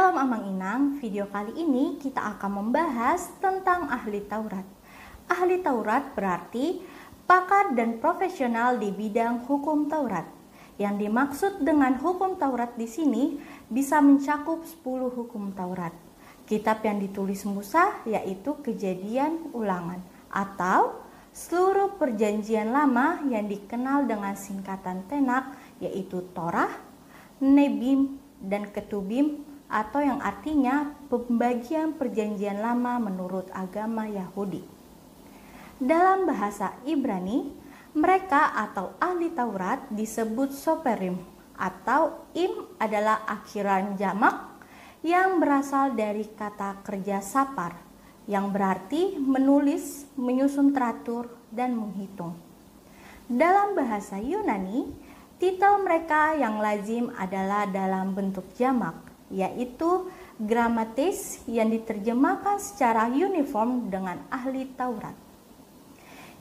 Shalom Amang Inang, video kali ini kita akan membahas tentang ahli Taurat. Ahli Taurat berarti pakar dan profesional di bidang hukum Taurat. Yang dimaksud dengan hukum Taurat di sini bisa mencakup 10 hukum Taurat. Kitab yang ditulis Musa yaitu Kejadian Ulangan atau seluruh perjanjian lama yang dikenal dengan singkatan Tenak yaitu Torah, Nebim, dan Ketubim atau yang artinya pembagian perjanjian lama menurut agama Yahudi. Dalam bahasa Ibrani, mereka atau ahli Taurat disebut soperim atau im adalah akhiran jamak yang berasal dari kata kerja sapar yang berarti menulis, menyusun teratur, dan menghitung. Dalam bahasa Yunani, titel mereka yang lazim adalah dalam bentuk jamak, yaitu grammatis yang diterjemahkan secara uniform dengan ahli Taurat.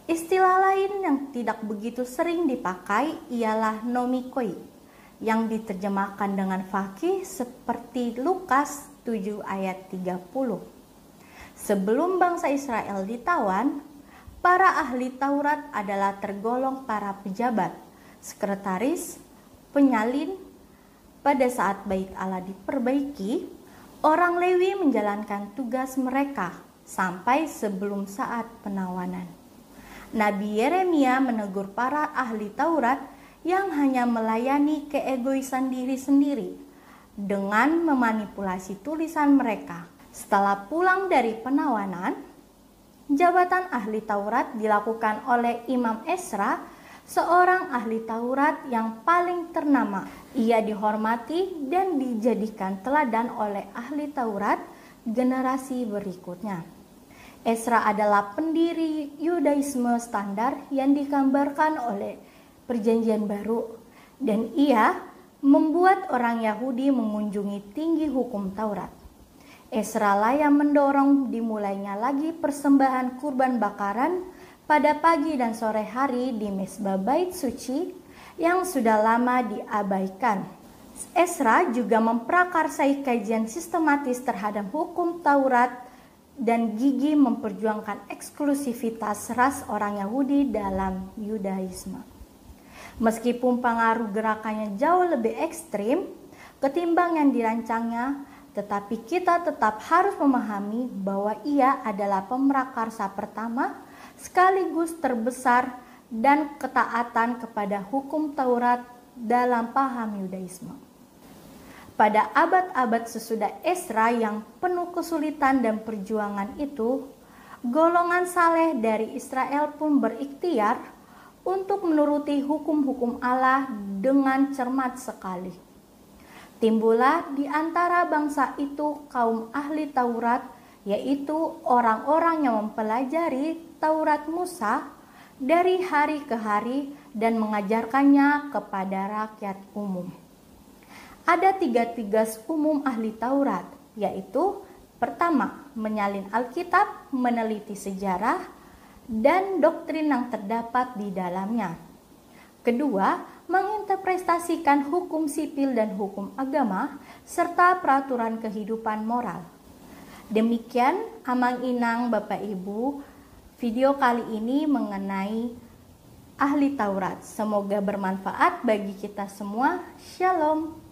Istilah lain yang tidak begitu sering dipakai ialah nomikoi, yang diterjemahkan dengan faqih seperti Lukas 7 ayat 30. Sebelum bangsa Israel ditawan, para ahli Taurat adalah tergolong para pejabat, sekretaris, penyalin. Pada saat bait Allah diperbaiki, orang Lewi menjalankan tugas mereka sampai sebelum saat penawanan. Nabi Yeremia menegur para ahli Taurat yang hanya melayani keegoisan diri sendiri dengan memanipulasi tulisan mereka. Setelah pulang dari penawanan, jabatan ahli Taurat dilakukan oleh Imam Ezra, seorang ahli Taurat yang paling ternama. Ia dihormati dan dijadikan teladan oleh ahli Taurat generasi berikutnya. Ezra adalah pendiri Yudaisme standar yang digambarkan oleh Perjanjian Baru, dan ia membuat orang Yahudi mengunjungi tinggi hukum Taurat. Ezra lah yang mendorong dimulainya lagi persembahan kurban bakaran pada pagi dan sore hari di mesbah bait suci yang sudah lama diabaikan. Ezra juga memprakarsai kajian sistematis terhadap hukum Taurat dan gigih memperjuangkan eksklusivitas ras orang Yahudi dalam Yudaisme. Meskipun pengaruh gerakannya jauh lebih ekstrim ketimbang yang dirancangnya, tetapi kita tetap harus memahami bahwa ia adalah pemrakarsa pertama sekaligus terbesar dan ketaatan kepada hukum Taurat dalam paham Yudaisme. Pada abad-abad sesudah Ezra yang penuh kesulitan dan perjuangan itu, golongan saleh dari Israel pun berikhtiar untuk menuruti hukum-hukum Allah dengan cermat sekali. Timbullah di antara bangsa itu kaum ahli Taurat, yaitu orang-orang yang mempelajari Taurat Musa dari hari ke hari dan mengajarkannya kepada rakyat umum. Ada 3 tugas umum ahli Taurat, yaitu pertama, menyalin Alkitab, meneliti sejarah, dan doktrin yang terdapat di dalamnya. Kedua, menginterpretasikan hukum sipil dan hukum agama, serta peraturan kehidupan moral. Demikian Amang Inang Bapak Ibu, video kali ini mengenai ahli Taurat. Semoga bermanfaat bagi kita semua. Shalom.